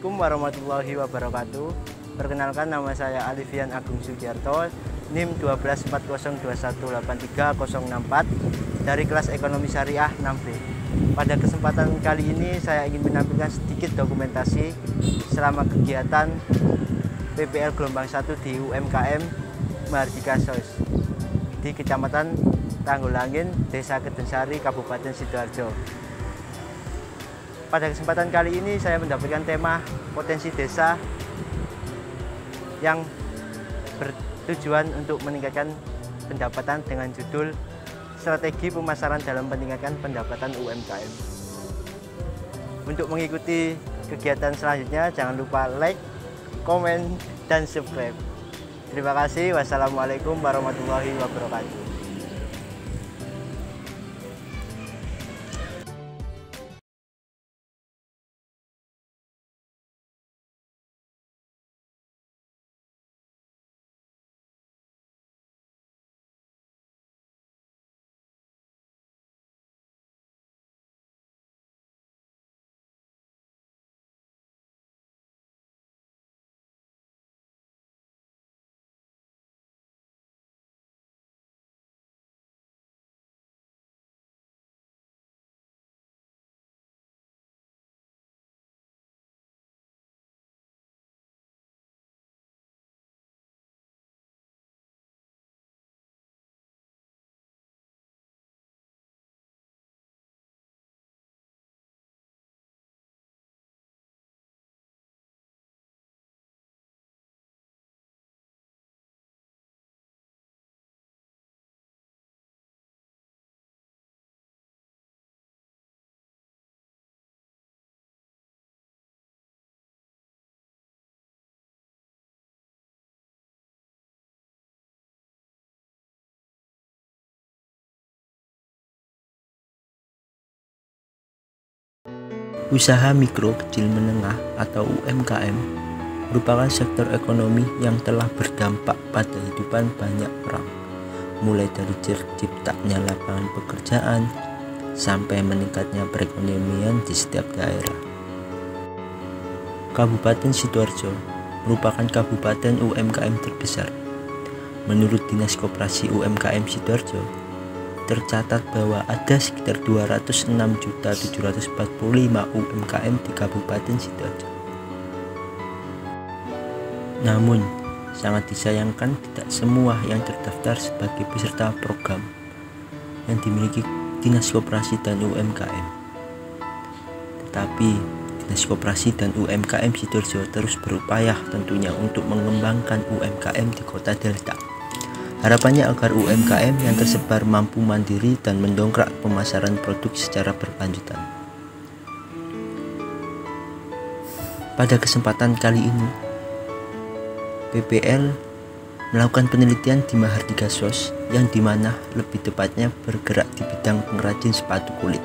Assalamualaikum warahmatullahi wabarakatuh. Perkenalkan, nama saya Alifian Agung Sugiarto, NIM 124018364 dari kelas Ekonomi Syariah 6B. Pada kesempatan kali ini saya ingin menampilkan sedikit dokumentasi selama kegiatan PPL gelombang 1 di UMKM Mahardika SOS di Kecamatan Tanggulangin, Desa Kedensari, Kabupaten Sidoarjo. Pada kesempatan kali ini saya mendapatkan tema potensi desa yang bertujuan untuk meningkatkan pendapatan dengan judul Strategi Pemasaran dalam Peningkatan Pendapatan UMKM. Untuk mengikuti kegiatan selanjutnya jangan lupa like, komen, dan subscribe. Terima kasih. Wassalamualaikum warahmatullahi wabarakatuh. Usaha mikro, kecil, menengah atau UMKM merupakan sektor ekonomi yang telah berdampak pada kehidupan banyak orang, mulai dari terciptanya lapangan pekerjaan sampai meningkatnya perekonomian di setiap daerah. Kabupaten Sidoarjo merupakan kabupaten UMKM terbesar. Menurut Dinas Koperasi UMKM Sidoarjo, tercatat bahwa ada sekitar 206.745 UMKM di Kabupaten Sidoarjo. Namun, sangat disayangkan tidak semua yang terdaftar sebagai peserta program yang dimiliki Dinas Koperasi dan UMKM. Tetapi, Dinas Koperasi dan UMKM Sidoarjo terus berupaya tentunya untuk mengembangkan UMKM di Kota Delta. Harapannya agar UMKM yang tersebar mampu mandiri dan mendongkrak pemasaran produk secara berkelanjutan. Pada kesempatan kali ini, PPL melakukan penelitian di Mahardika SOS yang dimana lebih tepatnya bergerak di bidang pengrajin sepatu kulit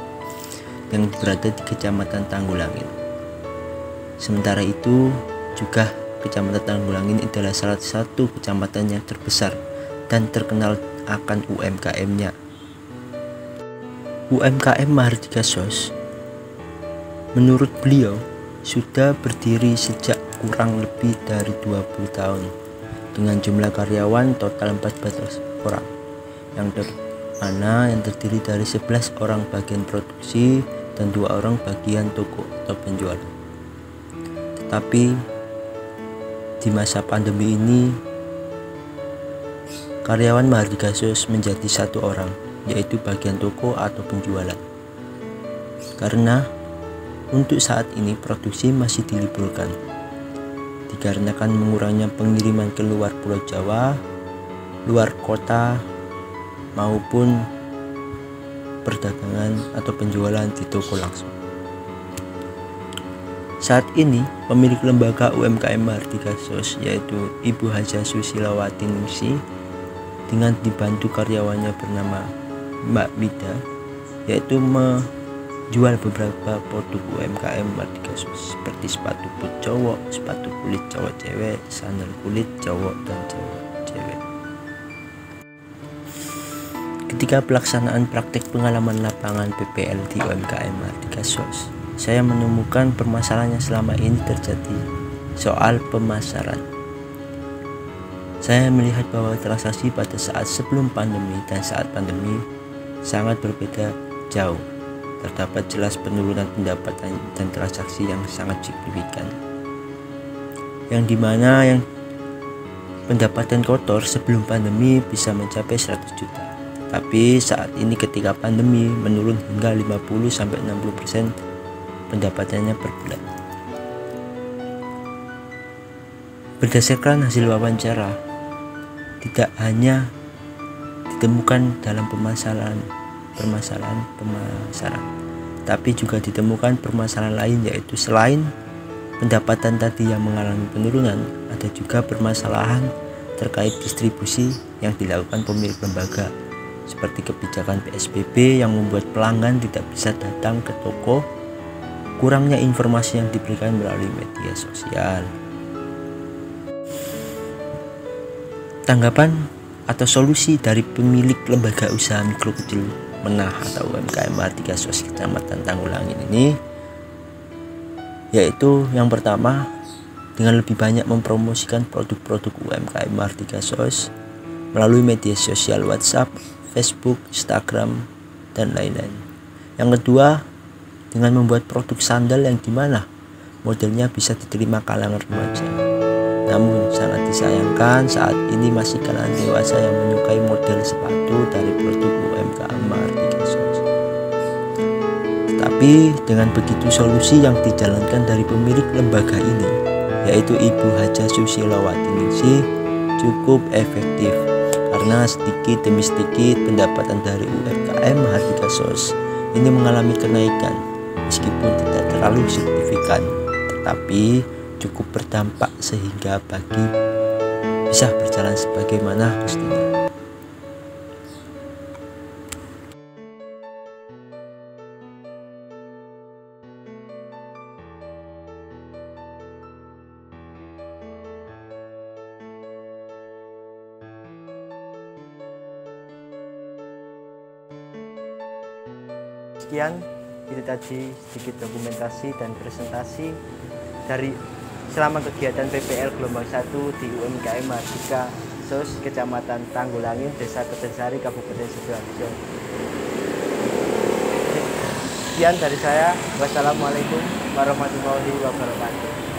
yang berada di Kecamatan Tanggulangin. Sementara itu juga Kecamatan Tanggulangin adalah salah satu kecamatan yang terbesar dan terkenal akan UMKM-nya. UMKM Mahardika SOS, menurut beliau, sudah berdiri sejak kurang lebih dari 20 tahun dengan jumlah karyawan total 14 orang yang terdiri dari 11 orang bagian produksi dan 2 orang bagian toko atau penjualan. Tetapi di masa pandemi ini karyawan Mahardika SOS menjadi 1 orang, yaitu bagian toko atau penjualan. Karena untuk saat ini produksi masih diliburkan, dikarenakan mengurangnya pengiriman ke luar Pulau Jawa, luar kota, maupun perdagangan atau penjualan di toko langsung. Saat ini, pemilik lembaga UMKM Mahardika SOS yaitu Ibu Hajah Susilawati Ningsi dengan dibantu karyawannya bernama Mbak Mida, yaitu menjual beberapa produk UMKM Mahardika SOS seperti sepatu boot cowok, sepatu kulit cowok cewek, sandal kulit cowok dan cewek. Ketika pelaksanaan praktek pengalaman lapangan PPL di UMKM Mahardika SOS, saya menemukan permasalahan yang selama ini terjadi, soal pemasaran. Saya melihat bahwa transaksi pada saat sebelum pandemi dan saat pandemi sangat berbeda jauh. Terdapat jelas penurunan pendapatan dan transaksi yang sangat signifikan, yang dimana yang pendapatan kotor sebelum pandemi bisa mencapai 100 juta. Tapi saat ini ketika pandemi menurun hingga 50-60% pendapatannya per bulan. Berdasarkan hasil wawancara, tidak hanya ditemukan dalam permasalahan pemasaran, tapi juga ditemukan permasalahan lain, yaitu selain pendapatan tadi yang mengalami penurunan, ada juga permasalahan terkait distribusi yang dilakukan pemilik lembaga, seperti kebijakan PSBB yang membuat pelanggan tidak bisa datang ke toko, kurangnya informasi yang diberikan melalui media sosial. Tanggapan atau solusi dari pemilik lembaga usaha mikro kecil menengah atau UMKM Mahardika SOS Kecamatan Tanggulangin ini, yaitu yang pertama, dengan lebih banyak mempromosikan produk-produk UMKM Mahardika SOS melalui media sosial WhatsApp, Facebook, Instagram, dan lain-lain. Yang kedua, dengan membuat produk sandal yang dimana modelnya bisa diterima kalangan remaja. Namun sangat disayangkan saat ini masih kalangan dewasa yang menyukai model sepatu dari produk UMKM Mahardika SOS. Tetapi dengan begitu solusi yang dijalankan dari pemilik lembaga ini, yaitu Ibu Haja Susilowati Ningsih, cukup efektif karena sedikit demi sedikit pendapatan dari UMKM Mahardika SOS ini mengalami kenaikan, meskipun tidak terlalu signifikan, tetapi cukup berdampak sehingga bagi bisa berjalan sebagaimana mestinya. Sekian, itu tadi sedikit dokumentasi dan presentasi dari selama kegiatan PPL gelombang 1 di UMKM Mahardika SOS Kecamatan Tanggulangin, Desa Ketensari, Kabupaten Sidoarjo. Sekian dari saya. Wassalamualaikum warahmatullahi wabarakatuh.